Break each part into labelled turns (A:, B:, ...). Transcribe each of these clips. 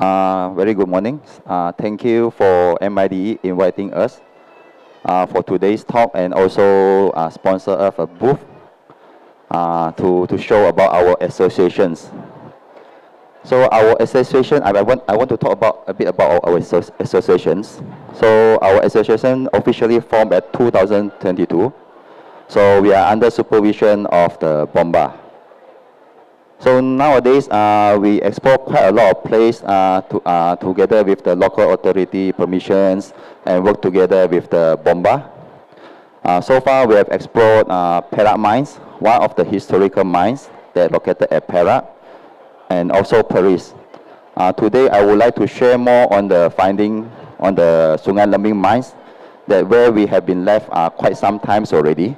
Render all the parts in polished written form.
A: Very good morning. Thank you for MIDE inviting us for today's talk and also sponsor of a booth to show about our associations. So our association, I want to talk about a bit about our associations. So our association officially formed at 2022. So we are under supervision of the BOMBA. So nowadays, we explore quite a lot of places together with the local authority permissions and work together with the BOMBA. So far, we have explored Perak mines, one of the historical mines that located at Perak, and also Paris. Today, I would like to share more on the finding on the Sungai Lembing mines, that where we have been left quite some times already.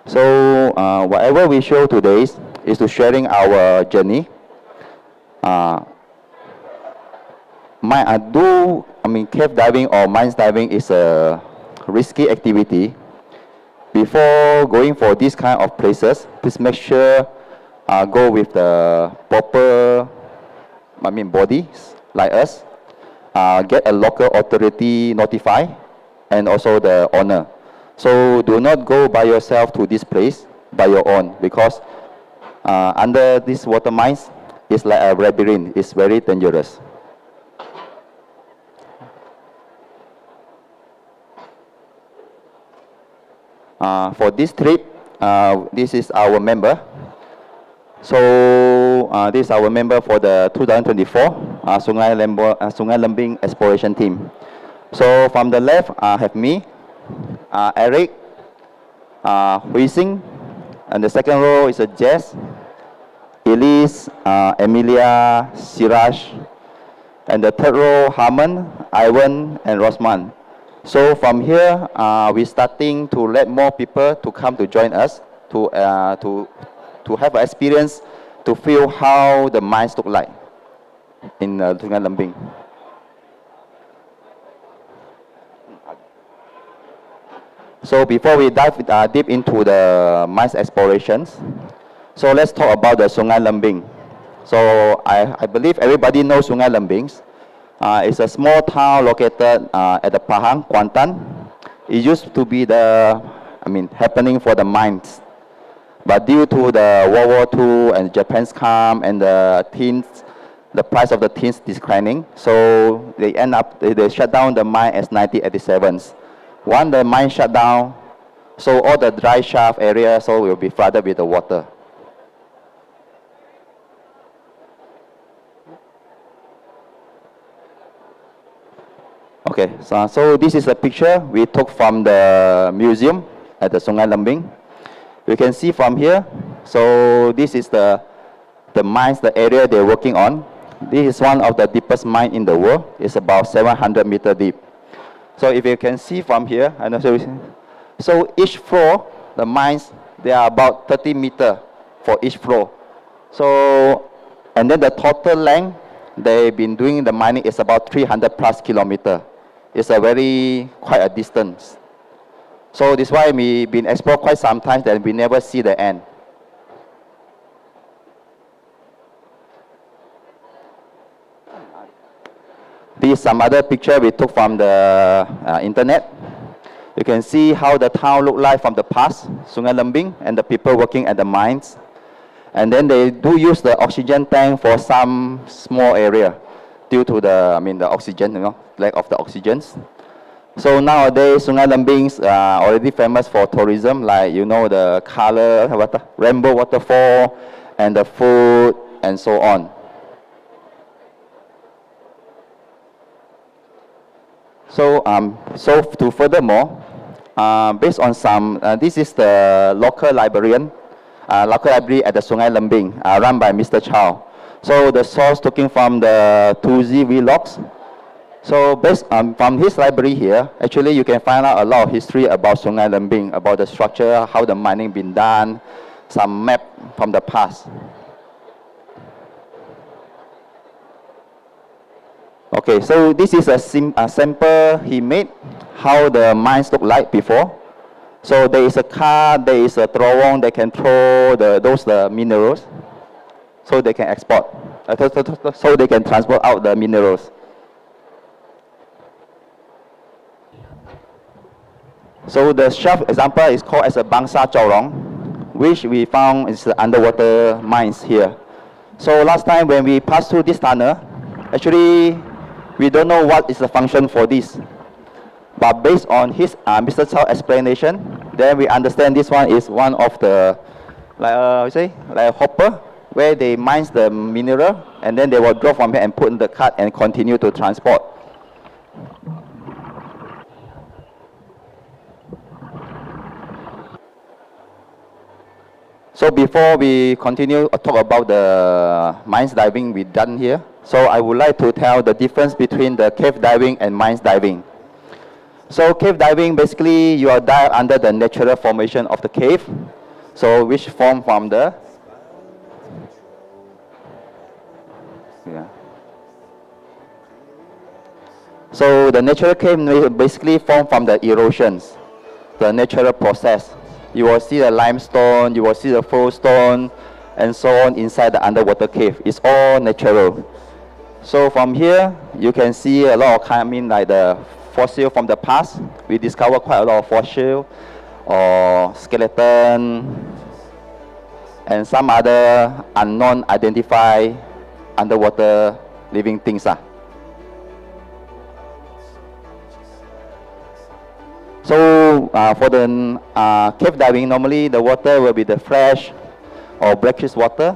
A: So whatever we show today is to sharing our journey. Cave diving or mines diving is a risky activity. Before going for this kind of places, please make sure go with the proper bodies like us. Get a local authority notify and also the owner. So do not go by yourself to this place by your own, because under these water mines, it's like a labyrinth. It's very dangerous. For this trip, this is our member. So this is our member for the 2024 Sungai Lembing exploration team. So from the left, I have me, Eric, Hui Sing, and the second row is Jess, Elise, Emilia, Siraj, and the third row, Harman, Ivan, and Rosman. So from here, we're starting to let more people to come to join us to have an experience to feel how the mines look like in Sungai Lembing. So before we dive deep into the mines explorations, so let's talk about the Sungai Lembing. So I believe everybody knows Sungai Lembing. It's a small town located at the Pahang, Kuantan. It used to be happening for the mines. But due to the World War II and Japan's come and the price of the tins declining, so they shut down the mine as 1987. Once the mine shut down, so all the dry shaft area will be flooded with the water. Okay, so this is a picture we took from the museum at the Sungai Lembing. You can see from here, so this is the mines, the area they're working on. This is one of the deepest mine in the world. It's about 700 meters deep. So if you can see from here, so each floor, the mines, they are about 30 meters for each floor. So, and then the total length they've been doing the mining is about 300 plus kilometers. It's quite a distance. So this is why we've been exploring quite some time that we never see the end. These some other picture we took from the internet. You can see how the town looked like from the past, Sungai Lembing, and the people working at the mines. And then they do use the oxygen tank for some small area due to the oxygen, lack of the oxygens. So nowadays, Sungai Lembing is already famous for tourism, like the color, rainbow waterfall, and the food, and so on. So, to furthermore, based on some, this is the local library at the Sungai Lembing, run by Mr. Chow. So the source taken from the 2Z vlogs. So based from his library here, actually you can find out a lot of history about Sungai Lembing, about the structure, how the mining been done, some map from the past. Okay, so this is a sample he made, how the mines look like before. So there is a cart, there is a throwing, they can throw the minerals, so they can export. so they can transport out the minerals. So the shaft example is called as a Bangsa Chorong, which we found is the underwater mines here. So last time when we passed through this tunnel, actually we don't know what is the function for this. But based on his Mr. Chow's explanation, then we understand this one is one of the, like a hopper, where they mine the mineral and then they will draw from here and put in the cart and continue to transport. So before we continue to talk about the mines diving we done here, so I would like to tell the difference between the cave diving and mines diving. So cave diving, basically you are dive under the natural formation of the cave, so which form from the, so the natural cave basically form from the erosions, the natural process. You will see the limestone, you will see the flowstone, and so on inside the underwater cave. It's all natural. So from here, you can see a lot of like the fossil from the past. We discover quite a lot of fossil or skeleton and some other unknown identified underwater living things. So for the cave diving, normally the water will be the fresh or brackish water,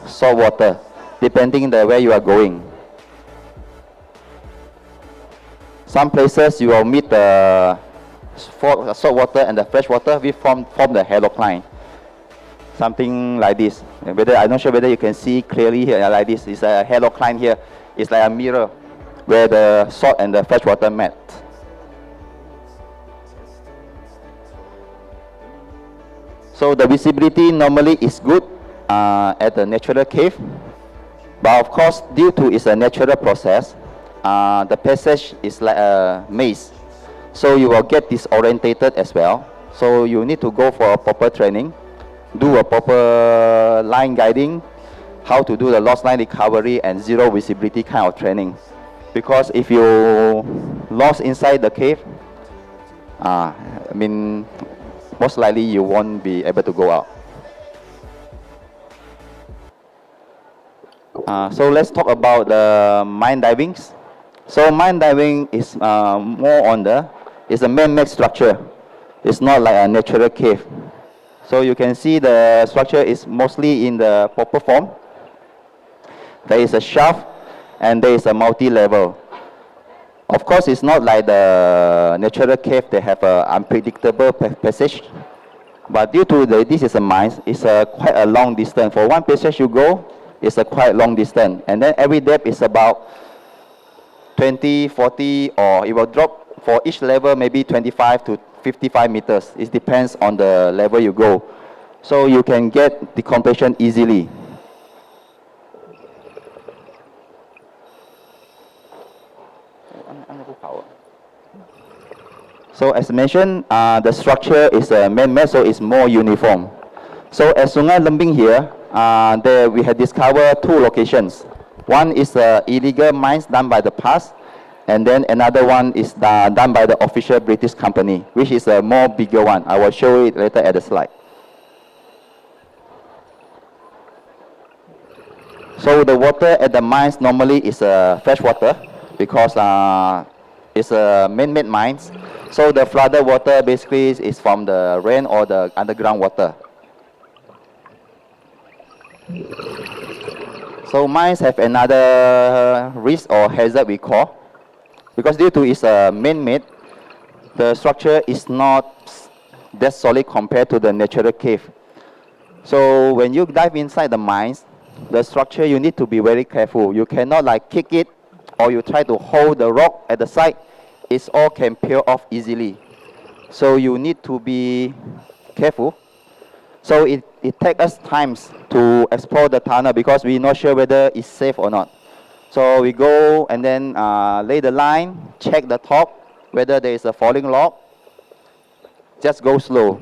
A: salt water, depending on where you are going. Some places you will meet the salt water and the fresh water, we form the halocline. Something like this. I'm not sure whether you can see clearly here like this. It's a halocline here. It's like a mirror where the salt and the fresh water met. So the visibility normally is good at the natural cave, but of course due to it's a natural process, the passage is like a maze, so you will get disorientated as well. So you need to go for a proper training, do a proper line guiding, how to do the lost line recovery and zero visibility kind of training. Because if you lost inside the cave, most likely you won't be able to go out. So let's talk about the mine divings. So mine diving is more on it's a man-made structure. It's not like a natural cave. So you can see the structure is mostly in the proper form. There is a shaft and there is a multi-level. Of course, it's not like the natural cave, they have an unpredictable passage. But due to this is a mine, it's quite a long distance. For one passage you go, it's a quite long distance. And then every depth is about 20, 40, or it will drop for each level maybe 25 to 55 meters. It depends on the level you go. So you can get the compression easily. So as mentioned, the structure is man-made, so it's more uniform. So at Sungai Lembing here, there we have discovered two locations. One is illegal mines done by the past, and then another one is done by the official British company, which is a more bigger one. I will show it later at the slide. So the water at the mines normally is fresh water because it's a man-made mines. So the flooded water basically is from the rain or the underground water. So mines have another risk or hazard we call, because due to it's man-made, the structure is not that solid compared to the natural cave. So when you dive inside the mines, the structure you need to be very careful. You cannot like kick it or you try to hold the rock at the side. It all can peel off easily. So you need to be careful. So it takes us times to explore the tunnel because we're not sure whether it's safe or not. So we go and then lay the line, check the top, whether there is a falling log. Just go slow.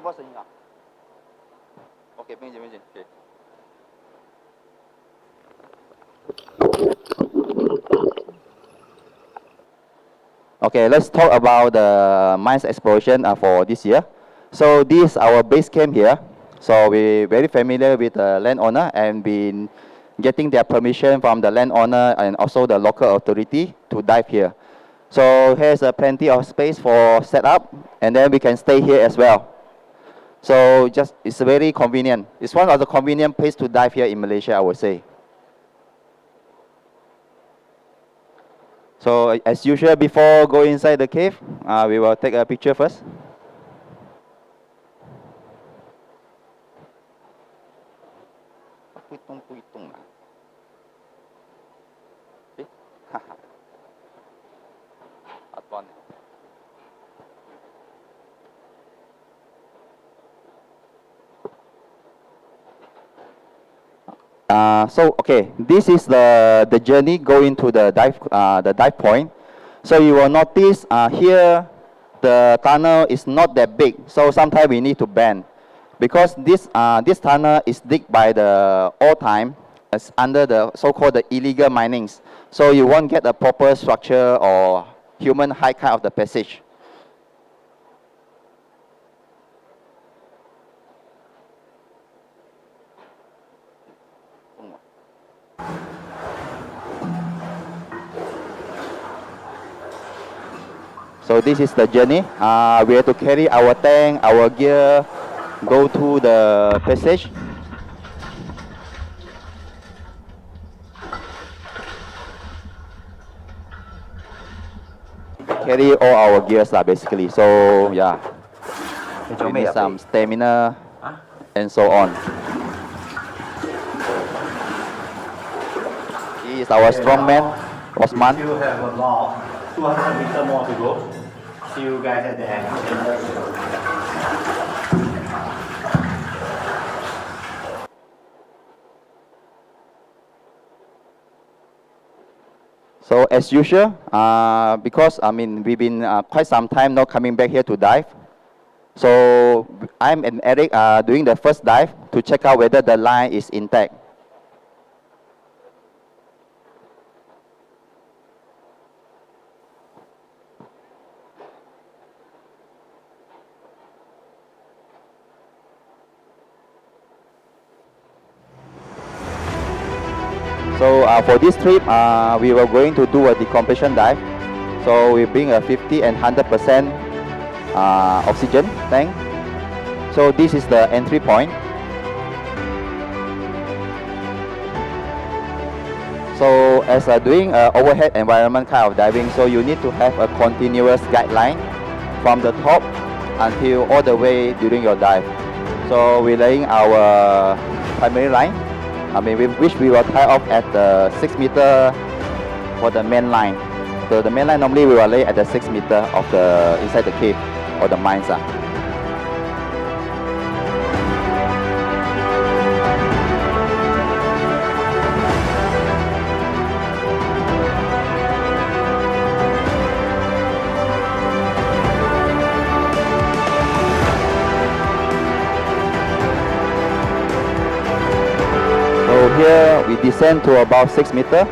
A: 听不到声音啊？OK， 不用紧，不用紧。Okay, let's talk about the mines exploration for this year. So this is our base camp here. So we're very familiar with the landowner and been getting their permission from the landowner and also the local authority to dive here. So here's plenty of space for setup, and then we can stay here as well. So just it's very convenient. It's one of the convenient places to dive here in Malaysia, I would say. So as usual, before going inside the cave, we will take a picture first. Okay, this is the journey going to the dive point. So you will notice here the tunnel is not that big. So sometimes we need to bend because this tunnel is digged by the old time as under the so-called the illegal minings. So you won't get a proper structure or human height kind of the passage. So this is the journey. We have to carry our tank, our gear, go to the passage. Carry all our gears basically. So yeah, we need some stamina and so on. He is our strongman, Osman.
B: You have a lot, 200 meters more to go. See you guys at the end.
A: So as usual, because we've been quite some time now coming back here to dive. So I'm and Eric are doing the first dive to check out whether the line is intact. So for this trip, we were going to do a decompression dive. So we bring a 50 and 100% oxygen tank. So this is the entry point. So as doing overhead environment kind of diving, so you need to have a continuous guideline from the top until all the way during your dive. So we're laying our primary line. Which we will tie off at the 6 meter for the main line. So the main line normally we will lay at the 6 meter of the inside the cave or the mines. Here we descend to about 6 meters,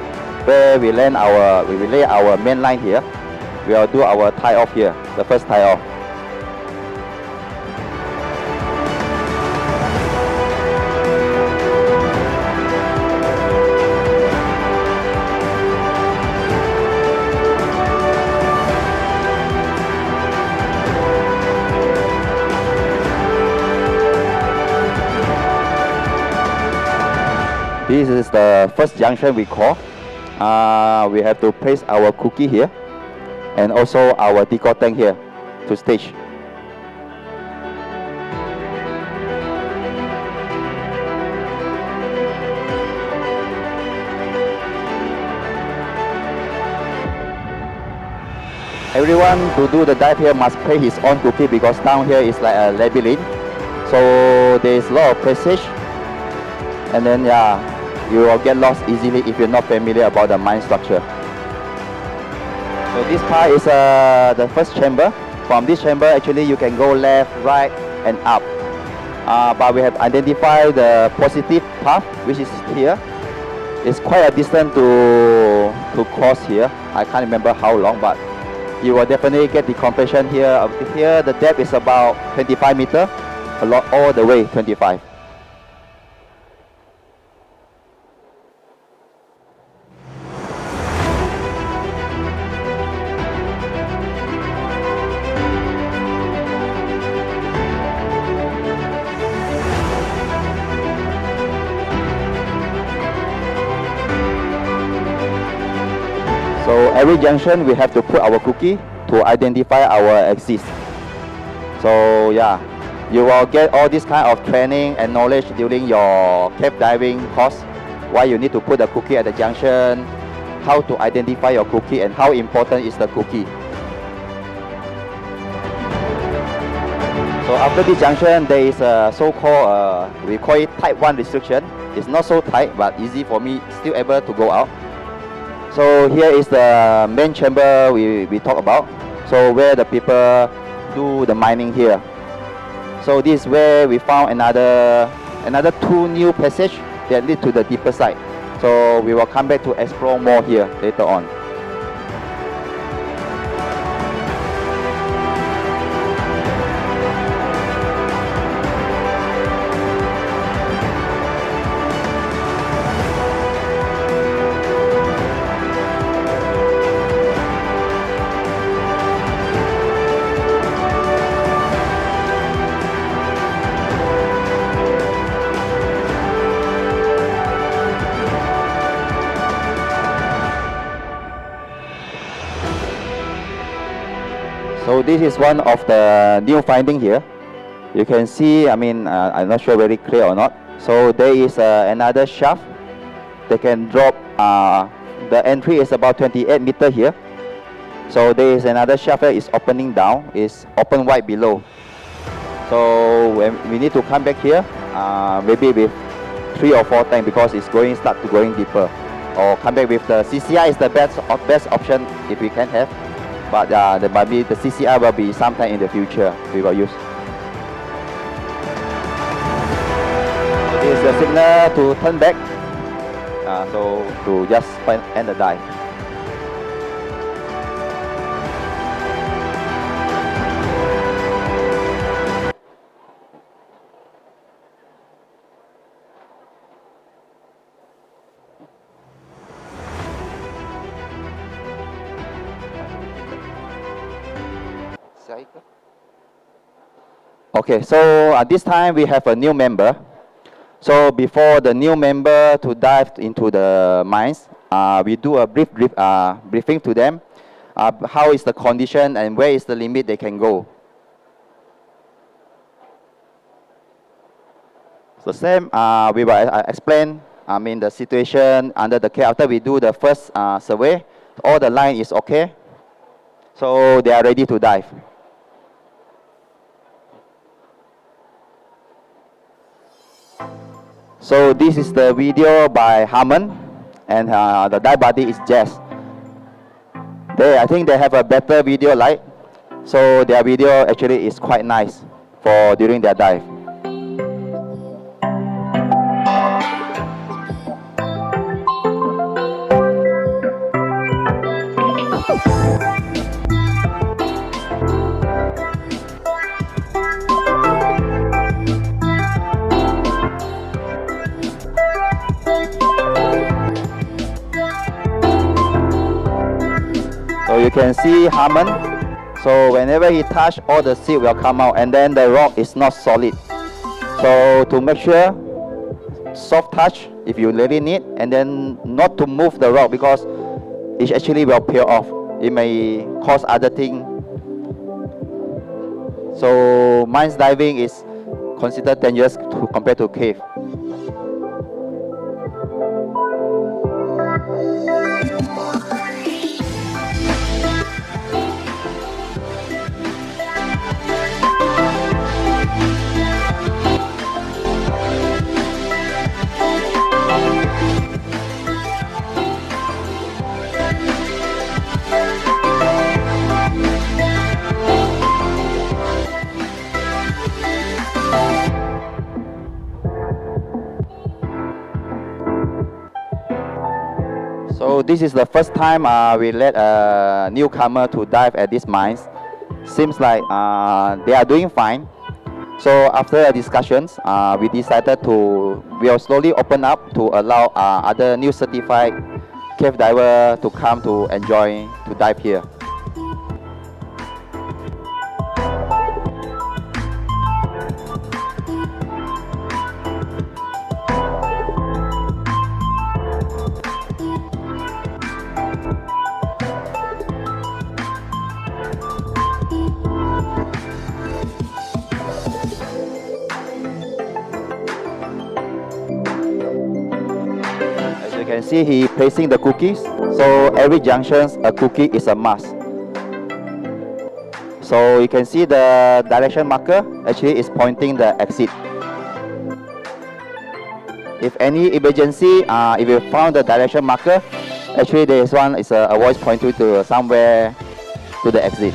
A: where we lay our main line here. We will do our tie off here, the first tie off. This is the first junction we call. We have to place our cookie here and also our deco tank here to stage. Everyone to do the dive here must play his own cookie because down here is like a labyrinth. So there is a lot of passage, and then you will get lost easily if you're not familiar about the mine structure. So this part is the first chamber. From this chamber, actually you can go left, right, and up. But we have identified the positive path, which is here. It's quite a distance to cross here. I can't remember how long, but you will definitely get the compression here. Here, the depth is about 25 meters, all the way 25. So every junction we have to put our cookie to identify our exit. So yeah, you will get all this kind of training and knowledge during your cave diving course. Why you need to put the cookie at the junction, how to identify your cookie, and how important is the cookie. So after this junction, there is a so-called, we call it type 1 restriction. It's not so tight, but easy for me, still able to go out. So here is the main chamber we talk about. So where the people do the mining here. So this is where we found another 2 new passage that lead to the deeper side. So we will come back to explore more here later on. So this is one of the new finding here. You can see, I'm not sure very clear or not. So there is another shaft. They can drop, the entry is about 28 meters here. So there is another shaft that is opening down, is open wide below. So when we need to come back here, maybe with 3 or 4 times because it's start to going deeper. Or come back with the CCI is the best option if we can have. But the CCI will be sometime in the future we will use. This is the signal to turn back. So to just end the dive. Okay, so this time we have a new member. So before the new member to dive into the mines, we do a briefing to them. How is the condition and where is the limit they can go. So same, we will explain, the situation under the cave. After we do the first survey, all the line is okay. So they are ready to dive. So this is the video by Harmon, and the dive buddy is Jess. I think they have a better video light, so their video actually is quite nice for during their dive. So you can see Harmon. So whenever he touch, all the seed will come out, and then the rock is not solid. So to make sure, soft touch if you really need, and then not to move the rock because it actually will peel off. It may cause other things. So mines diving is considered dangerous compared to cave. So this is the first time we let a newcomer to dive at these mines. Seems like they are doing fine. So after discussions, we decided to will slowly open up to allow other new certified cave diver to come to enjoy to dive here. As you can see, he placing the cookies. So every junction, a cookie is a must. So you can see the direction marker actually is pointing the exit. If any emergency, if you found the direction marker, actually this one is a voice pointing to somewhere to the exit.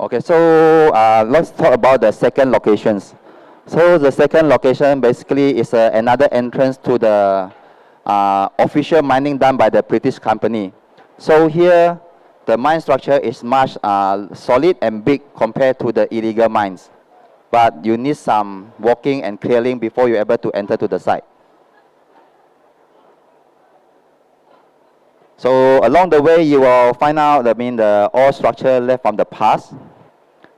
A: Okay, so let's talk about the second locations. So the second location basically is another entrance to the official mining done by the British company. So here, the mine structure is much solid and big compared to the illegal mines. But you need some walking and clearing before you're able to enter to the site. So along the way, you will find out, the old structure left from the past,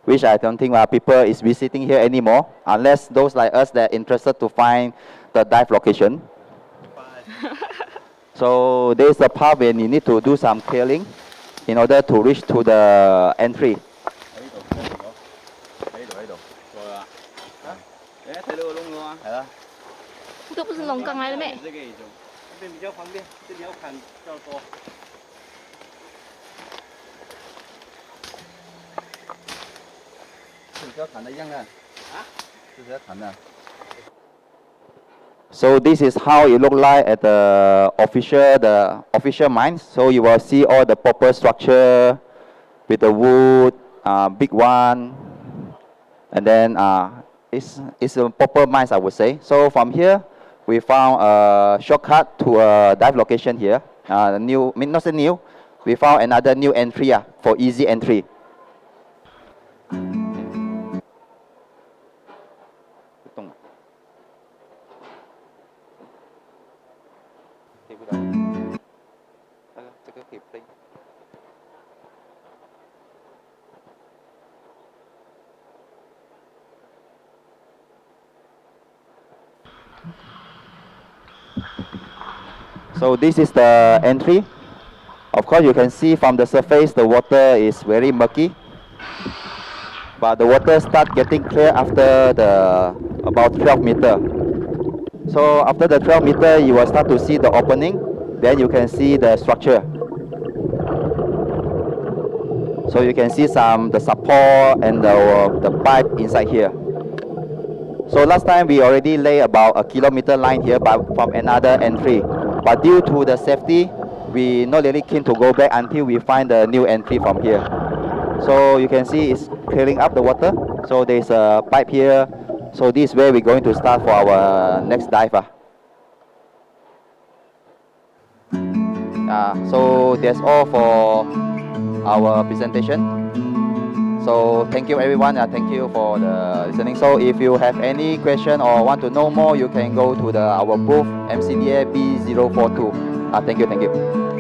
A: which I don't think people is visiting here anymore, unless those like us that are interested to find the dive location. So there's a part where you need to do some clearing in order to reach to the entry.
C: 这不是龙岗来的咩？
B: 这个一种，这边比较方便，这里要砍比较多。
A: 是要砍的一样的啊？是要砍的。So this is how it look like at the official mine. So you will see all the proper structure with the wood, big one, and then it's a proper mines, I would say. So from here, we found a shortcut to a dive location here. Not so new. We found another new entry for easy entry. So this is the entry. Of course, you can see from the surface the water is very murky, but the water start getting clear after about 12 meter. So after the 12 meter, you will start to see the opening. Then you can see the structure. So you can see the support and the pipe inside here. So last time we already lay about a kilometer line here, but from another entry. But due to the safety, we not really keen to go back until we find the new entry from here. So you can see it's clearing up the water. So there's a pipe here. So this is where we're going to start for our next dive. So that's all for our presentation. So thank you everyone. Thank you for the listening. So if you have any question or want to know more, you can go to our booth MCDA B042. Thank you.